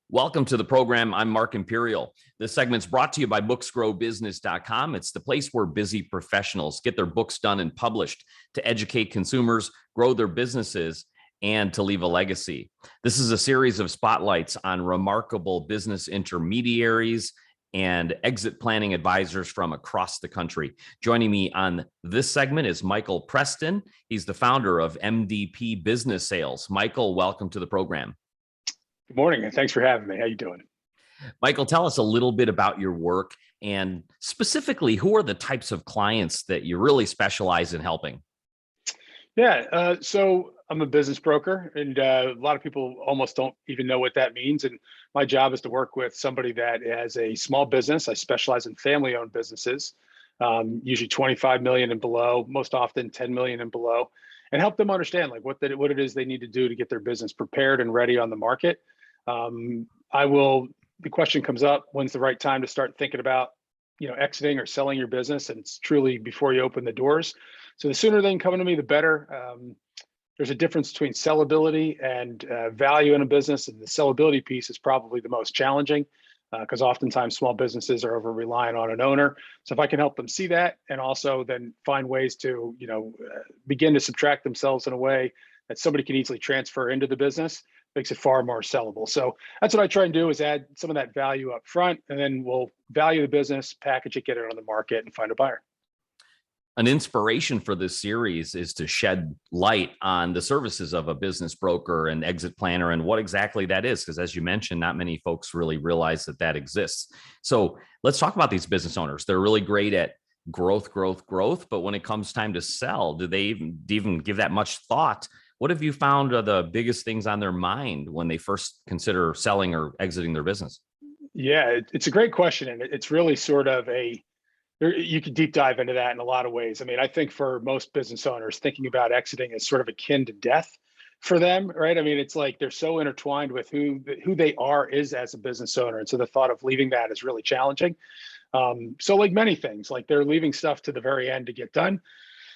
Welcome to the program. I'm Mark Imperial. This segment's brought to you by booksgrowbusiness.com. It's the place where busy professionals get their books done and published to educate consumers, grow their businesses, and to leave a legacy. This is a series of spotlights on remarkable business intermediaries and exit planning advisors from across the country. Joining me on this segment is Michael Preston. He's the founder of MDP Business Sales. Michael, welcome to the program. Good morning, and thanks for having me. How you doing? Michael, tell us a little bit about your work and specifically, who are the types of clients that you really specialize in helping? So I'm a business broker, and a lot of people almost don't even know what that means. And my job is to work with somebody that has a small business. I specialize in family-owned businesses, usually 25 million and below, most often 10 million and below, and help them understand like what it is they need to do to get their business prepared and ready on the market. The question comes up, when's the right time to start thinking about, exiting or selling your business? And it's truly before you open the doors. So the sooner they can come to me, the better. There's a difference between sellability and value in a business. And the sellability piece is probably the most challenging because oftentimes small businesses are over reliant on an owner. So if I can help them see that and also then find ways to, begin to subtract themselves in a way that somebody can easily transfer into the business, makes it far more sellable. So that's what I try and do, is add some of that value up front, and then we'll value the business, package it, get it on the market, and find a buyer. An inspiration for this series is to shed light on the services of a business broker and exit planner and what exactly that is. Because as you mentioned, not many folks really realize that exists. So let's talk about these business owners. They're really great at growth. But when it comes time to sell, do they even give that much thought? What have you found are the biggest things on their mind when they first consider selling or exiting their business? Yeah, it's a great question. And it's really sort of you could deep dive into that in a lot of ways. I mean, I think for most business owners, thinking about exiting is sort of akin to death for them, right? I mean, it's like they're so intertwined with who they are as a business owner. And so the thought of leaving that is really challenging. So like many things, like they're leaving stuff to the very end to get done.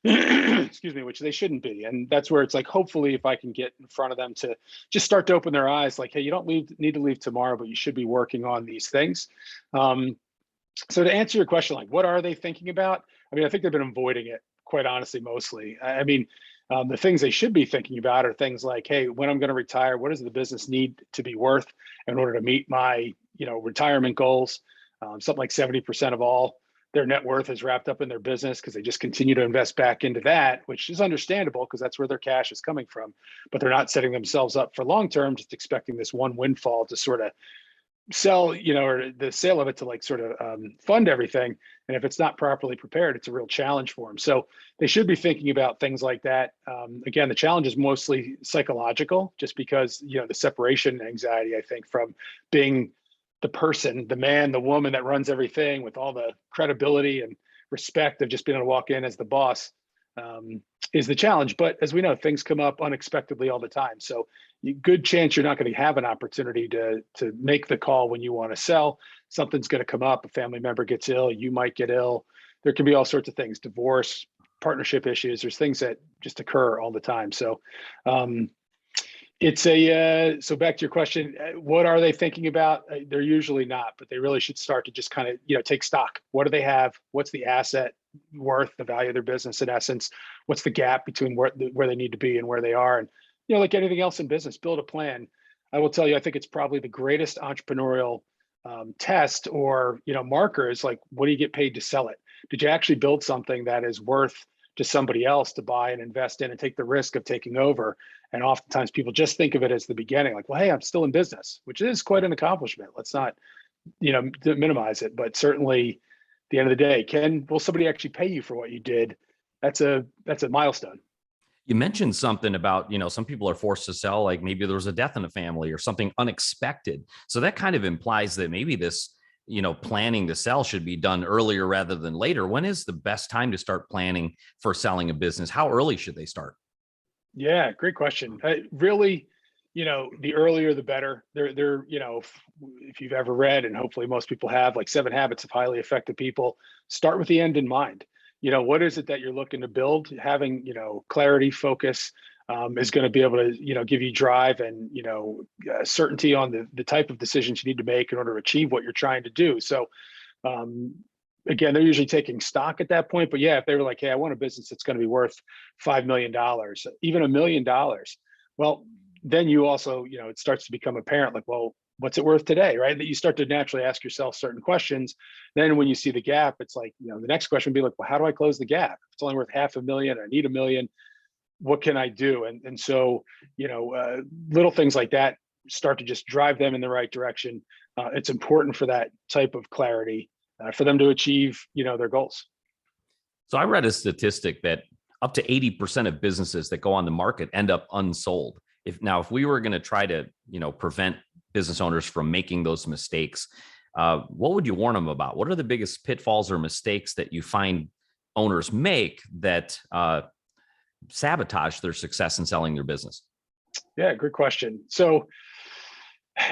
Excuse me, which they shouldn't be. And that's where it's like, hopefully if I can get in front of them to just start to open their eyes, like, hey, you don't need to leave tomorrow, but you should be working on these things. So to answer your question, like, what are they thinking about? I mean, I think they've been avoiding it, quite honestly, mostly. The things they should be thinking about are things like, hey, when I'm going to retire, what does the business need to be worth in order to meet my, retirement goals? Something like 70% of all their net worth is wrapped up in their business because they just continue to invest back into that, which is understandable because that's where their cash is coming from. But they're not setting themselves up for long term, just expecting this one windfall to sort of sell, or the sale of it to like sort of fund everything. And if it's not properly prepared, it's a real challenge for them. So they should be thinking about things like that. Again, the challenge is mostly psychological, just because, the separation anxiety, I think, from being the person, the man, the woman that runs everything with all the credibility and respect of just being able to walk in as the boss is the challenge. But as we know, things come up unexpectedly all the time. So good chance you're not going to have an opportunity to make the call when you want to sell. Something's going to come up. A family member gets ill. You might get ill. There can be all sorts of things, divorce, partnership issues. There's things that just occur all the time. So so back to your question, what are they thinking about? They're usually not, but they really should start to just kind of, take stock. What do they have? What's the asset worth, the value of their business in essence? What's the gap between where they need to be and where they are? And, like anything else in business, build a plan. I will tell you, I think it's probably the greatest entrepreneurial test or, marker is like, what do you get paid to sell it? Did you actually build something that is worth to somebody else to buy and invest in and take the risk of taking over? And oftentimes people just think of it as the beginning, like, well, hey, I'm still in business, which is quite an accomplishment. Let's not, minimize it, but certainly at the end of the day, will somebody actually pay you for what you did? That's a milestone. You mentioned something about, some people are forced to sell, like maybe there was a death in the family or something unexpected. So that kind of implies that maybe this, planning to sell should be done earlier rather than later. When is the best time to start planning for selling a business? How early should they start? Yeah, great question. Really, the earlier the better. If you've ever read, and hopefully most people have, like 7 Habits of Highly Effective People, start with the end in mind. What is it that you're looking to build? Having, clarity, focus, is going to be able to, give you drive and, certainty on the type of decisions you need to make in order to achieve what you're trying to do. So, again, they're usually taking stock at that point. But yeah, if they were like, hey, I want a business that's going to be worth $5 million, even $1 million, well, then you also, it starts to become apparent, like, well, what's it worth today, right? That you start to naturally ask yourself certain questions. Then when you see the gap, it's like, the next question would be like, well, how do I close the gap? If it's only worth $500,000, I need $1 million. What can I do? And so, little things like that start to just drive them in the right direction. It's important for that type of clarity for them to achieve, their goals. So I read a statistic that up to 80% of businesses that go on the market end up unsold. If we were going to try to, prevent business owners from making those mistakes, what would you warn them about? What are the biggest pitfalls or mistakes that you find owners make that sabotage their success in selling their business? Yeah, good question. So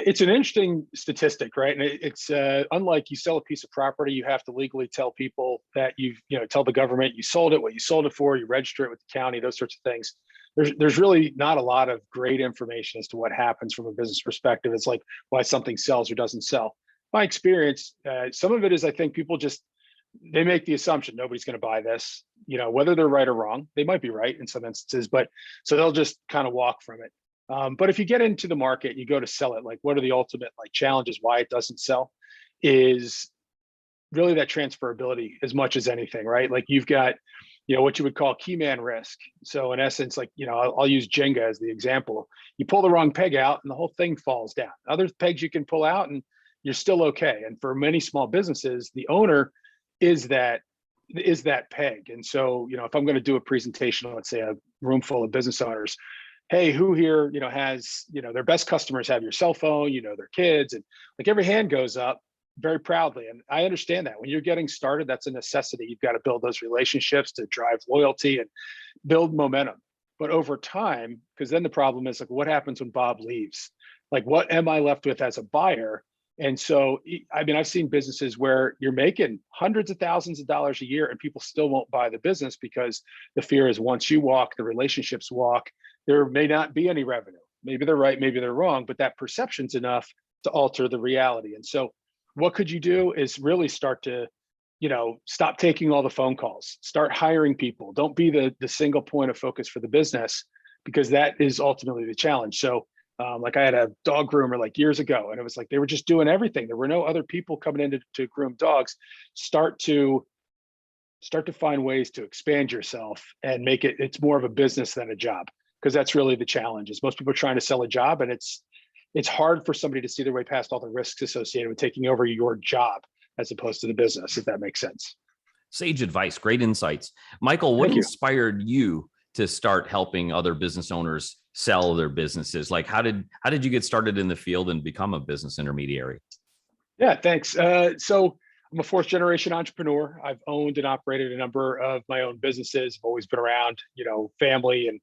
it's an interesting statistic, right? And it's unlike you sell a piece of property, you have to legally tell people that tell the government you sold it, what you sold it for, you register it with the county, those sorts of things. There's really not a lot of great information as to what happens from a business perspective. It's like why something sells or doesn't sell. My experience, some of it is I think people they make the assumption nobody's going to buy this, whether they're right or wrong. They might be right in some instances, but so they'll just kind of walk from it. But if you get into the market, you go to sell it, like what are the ultimate challenges why it doesn't sell is really that transferability as much as anything, right? Like you've got, what you would call key man risk. So in essence, I'll use Jenga as the example. You pull the wrong peg out and the whole thing falls down. Other pegs you can pull out and you're still okay. And for many small businesses, the owner is that peg. And so, if I'm going to do a presentation, let's say a room full of business owners, hey, who here, has, their best customers have your cell phone, their kids, and like every hand goes up very proudly. And I understand that when you're getting started, that's a necessity. You've got to build those relationships to drive loyalty and build momentum. But over time, because then the problem is like, what happens when Bob leaves? Like, what am I left with as a buyer? And so, I've seen businesses where you're making hundreds of thousands of dollars a year and people still won't buy the business because the fear is once you walk, the relationships walk, there may not be any revenue. Maybe they're right, maybe they're wrong, but that perception's enough to alter the reality. And so what could you do is really start to, stop taking all the phone calls, start hiring people. Don't be the single point of focus for the business, because that is ultimately the challenge. So I had a dog groomer years ago, and it was like they were just doing everything. There were no other people coming in to groom dogs. Start to find ways to expand yourself and make it's more of a business than a job, because that's really the challenge. Is most people are trying to sell a job, and it's hard for somebody to see their way past all the risks associated with taking over your job as opposed to the business, if that makes sense. Sage advice, great insights. Michael, what inspired you to start helping other business owners sell their businesses? Like, how did you get started in the field and become a business intermediary? Yeah, thanks. So I'm a fourth generation entrepreneur. I've owned and operated a number of my own businesses. I've always been around, family and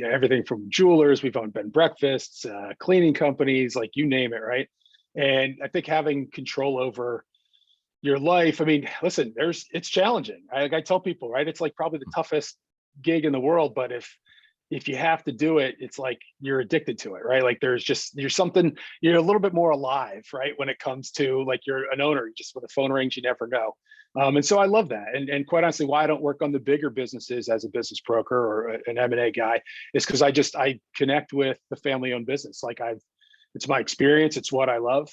everything from jewelers. We've owned bed and breakfasts, cleaning companies, like you name it, right? And I think having control over your life, listen, it's challenging. I tell people, right? It's like probably the toughest gig in the world, but if you have to do it, it's like you're addicted to it, right? Like you're a little bit more alive, right? When it comes to you're an owner, just when the phone rings, you never know. And so I love that. And quite honestly, why I don't work on the bigger businesses as a business broker or an M&A guy is because I connect with the family-owned business. It's my experience. It's what I love.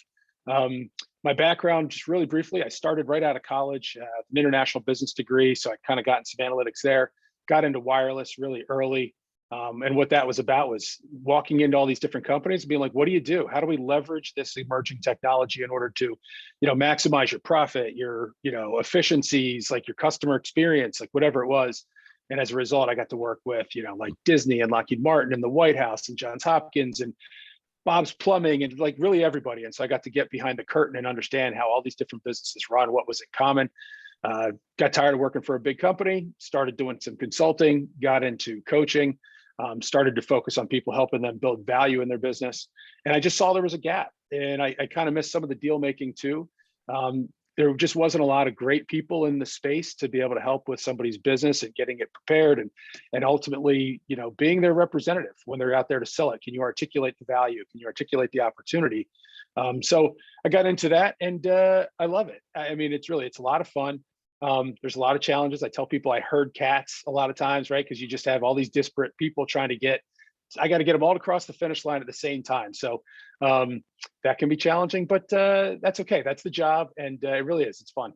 My background, just really briefly, I started right out of college, an international business degree. So I kind of got into some analytics there, got into wireless really early. And what that was about was walking into all these different companies and being like, what do you do? How do we leverage this emerging technology in order to, maximize your profit, your, efficiencies, like your customer experience, like whatever it was. And as a result, I got to work with, Disney and Lockheed Martin and the White House and Johns Hopkins and Bob's Plumbing and really everybody. And so I got to get behind the curtain and understand how all these different businesses run, what was in common. Got tired of working for a big company, started doing some consulting, got into coaching. Started to focus on people, helping them build value in their business. And I just saw there was a gap, and I kind of missed some of the deal making too. there just wasn't a lot of great people in the space to be able to help with somebody's business and getting it prepared and ultimately, being their representative when they're out there to sell it. Can you articulate the value? Can you articulate the opportunity? So I got into that, and I love it. I mean, it's a lot of fun. There's a lot of challenges. I tell people I herd cats a lot of times, right? Because you just have all these disparate people trying to I got to get them all across the finish line at the same time. So that can be challenging, but that's okay. That's the job. And it really is. It's fun.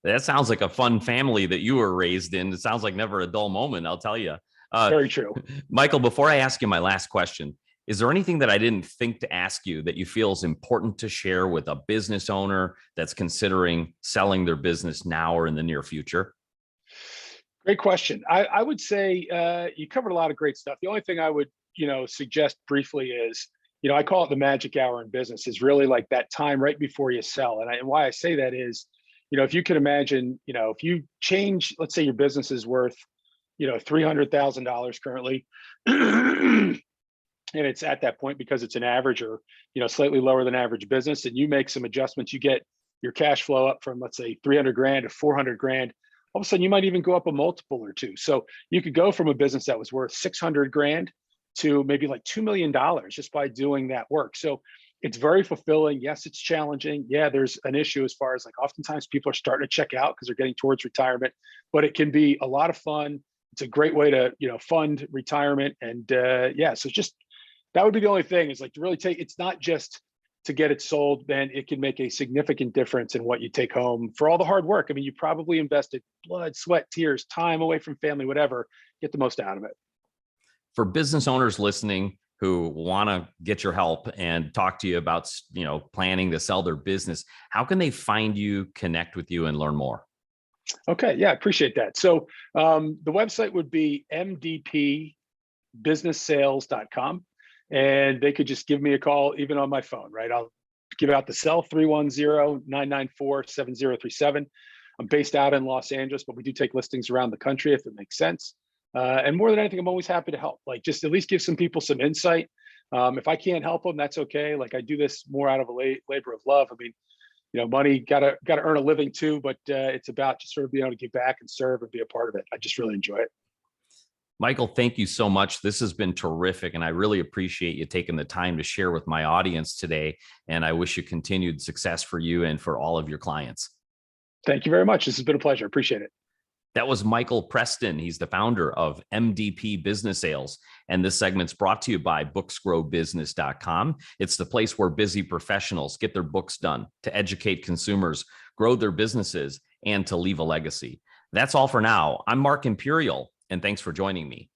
That sounds like a fun family that you were raised in. It sounds like never a dull moment, I'll tell you. Very true. Michael, before I ask you my last question, is there anything that I didn't think to ask you that you feel is important to share with a business owner that's considering selling their business now or in the near future? Great question. I would say you covered a lot of great stuff. The only thing I would, suggest briefly is, I call it the magic hour in business, is really like that time right before you sell. And why I say that is, if you can imagine, if you change, let's say your business is worth, $300,000 currently, and it's at that point because it's an average or, slightly lower than average business, and you make some adjustments, you get your cash flow up from, let's say, 300 grand to 400 grand. All of a sudden you might even go up a multiple or two. So you could go from a business that was worth 600 grand to maybe like $2 million just by doing that work. So it's very fulfilling. Yes, it's challenging. Yeah, there's an issue as far as like oftentimes people are starting to check out because they're getting towards retirement, but it can be a lot of fun. It's a great way to, fund retirement. And so just, that would be the only thing is like to really it's not just to get it sold, then it can make a significant difference in what you take home for all the hard work. I mean, you probably invested blood, sweat, tears, time away from family, whatever, get the most out of it. For business owners listening who want to get your help and talk to you about, planning to sell their business, how can they find you, connect with you, and learn more? Okay. Yeah, I appreciate that. So the website would be mdpbusinesssales.com. And they could just give me a call, even on my phone, right? I'll give out the cell 310-994-7037. I'm based out in Los Angeles, but we do take listings around the country if it makes sense. And more than anything, I'm always happy to help, like just at least give some people some insight. If I can't help them, that's okay. Like I do this more out of a labor of love. I mean, money, gotta earn a living too, but it's about just sort of being able to give back and serve and be a part of it. I just really enjoy it. Michael, thank you so much. This has been terrific, and I really appreciate you taking the time to share with my audience today. And I wish you continued success for you and for all of your clients. Thank you very much. This has been a pleasure. Appreciate it. That was Michael Preston. He's the founder of MDP Business Sales. And this segment's brought to you by booksgrowbusiness.com. It's the place where busy professionals get their books done to educate consumers, grow their businesses, and to leave a legacy. That's all for now. I'm Mark Imperial, and thanks for joining me.